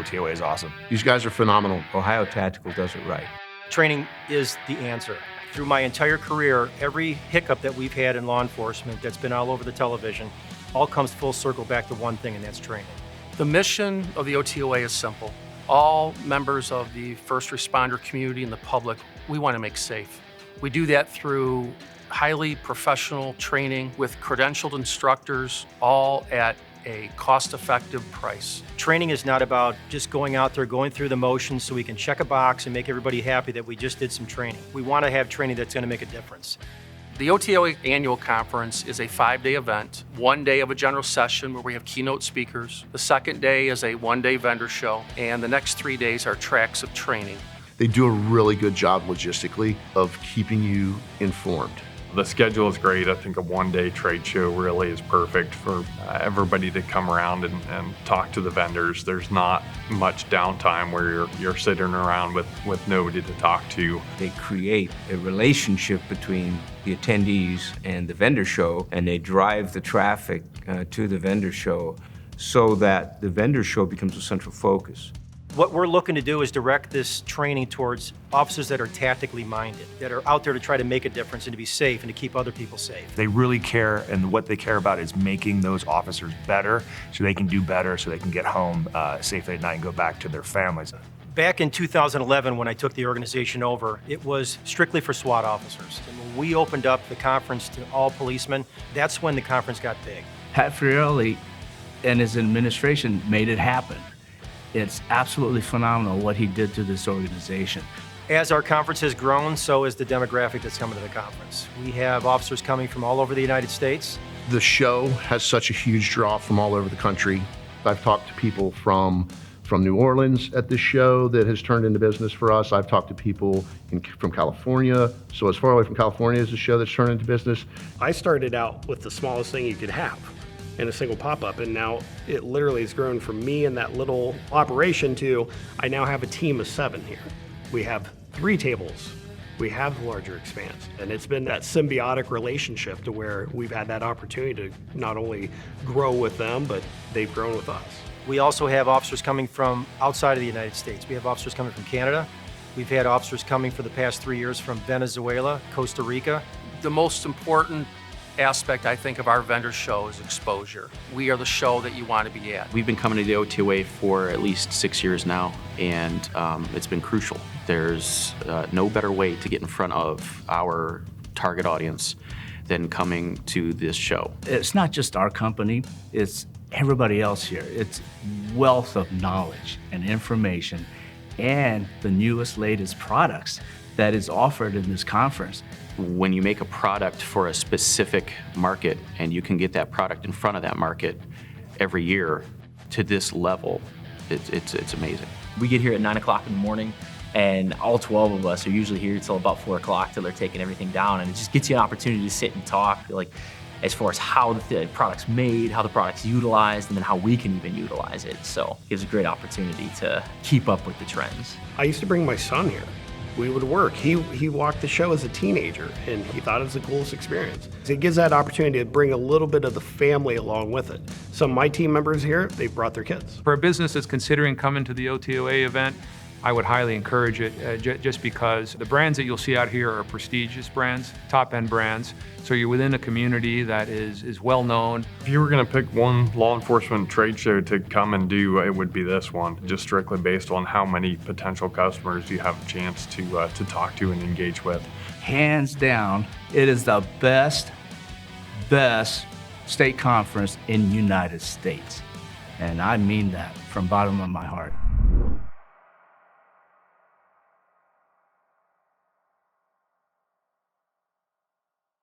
OTOA is awesome. These guys are phenomenal. Ohio Tactical does it right. Training is the answer. Through my entire career, every hiccup that we've had in law enforcement that's been all over the television all comes full circle back to one thing, and that's training. The mission of the OTOA is simple. All members of the first responder community and the public, we want to make safe. We do that through highly professional training with credentialed instructors, all at a cost-effective price. Training is not about just going out there, going through the motions so we can check a box and make everybody happy that we just did some training. We want to have training that's going to make a difference. The OTOA Annual Conference is a 5-day event. 1 day of a general session where we have keynote speakers. The second day is a 1-day vendor show, and the next 3 days are tracks of training. They do a really good job logistically of keeping you informed. The schedule is great. I think a 1-day trade show really is perfect for everybody to come around and talk to the vendors. There's not much downtime where you're sitting around with nobody to talk to. They create a relationship between the attendees and the vendor show, and they drive the traffic to the vendor show so that the vendor show becomes a central focus. What we're looking to do is direct this training towards officers that are tactically minded, that are out there to try to make a difference and to be safe and to keep other people safe. They really care, and what they care about is making those officers better so they can do better, so they can get home safely at night and go back to their families. Back in 2011, when I took the organization over, it was strictly for SWAT officers. And when we opened up the conference to all policemen, that's when the conference got big. Pat Fiorelli and his administration made it happen. It's absolutely phenomenal what he did to this organization. As our conference has grown, so is the demographic that's coming to the conference. We have officers coming from all over the United States. The show has such a huge draw from all over the country. I've talked to people from New Orleans at this show that has turned into business for us. I've talked to people from California. So as far away from California as the show that's turned into business. I started out with the smallest thing you could have in a single pop-up, and now it literally has grown from me and that little operation to I now have a team of 7 here. We have 3 tables. We have the larger expanse, and it's been that symbiotic relationship to where we've had that opportunity to not only grow with them, but they've grown with us. We also have officers coming from outside of the United States. We have officers coming from Canada. We've had officers coming for the past 3 years from Venezuela, Costa Rica. The most important aspect, I think, of our vendor show is exposure. We are the show that you want to be at. We've been coming to the OTOA for at least 6 years now, and it's been crucial. There's no better way to get in front of our target audience than coming to this show. It's not just our company, it's everybody else here. It's wealth of knowledge and information and the newest, latest products that is offered in this conference. When you make a product for a specific market and you can get that product in front of that market every year to this level, it's amazing. We get here at 9 o'clock in the morning, and all 12 of us are usually here till about 4 o'clock till they're taking everything down, and it just gets you an opportunity to sit and talk, like as far as how the product's made, how the product's utilized, and then how we can even utilize it. So it gives a great opportunity to keep up with the trends. I used to bring my son here. We would work. He walked the show as a teenager, and he thought it was the coolest experience. It gives that opportunity to bring a little bit of the family along with it. Some of my team members here, they've brought their kids. For a business that's considering coming to the OTOA event, I would highly encourage it just because the brands that you'll see out here are prestigious brands, top-end brands. So you're within a community that is well known. If you were going to pick one law enforcement trade show to come and do, it would be this one, just strictly based on how many potential customers you have a chance to talk to and engage with. Hands down, it is the best state conference in the United States. And I mean that from the bottom of my heart.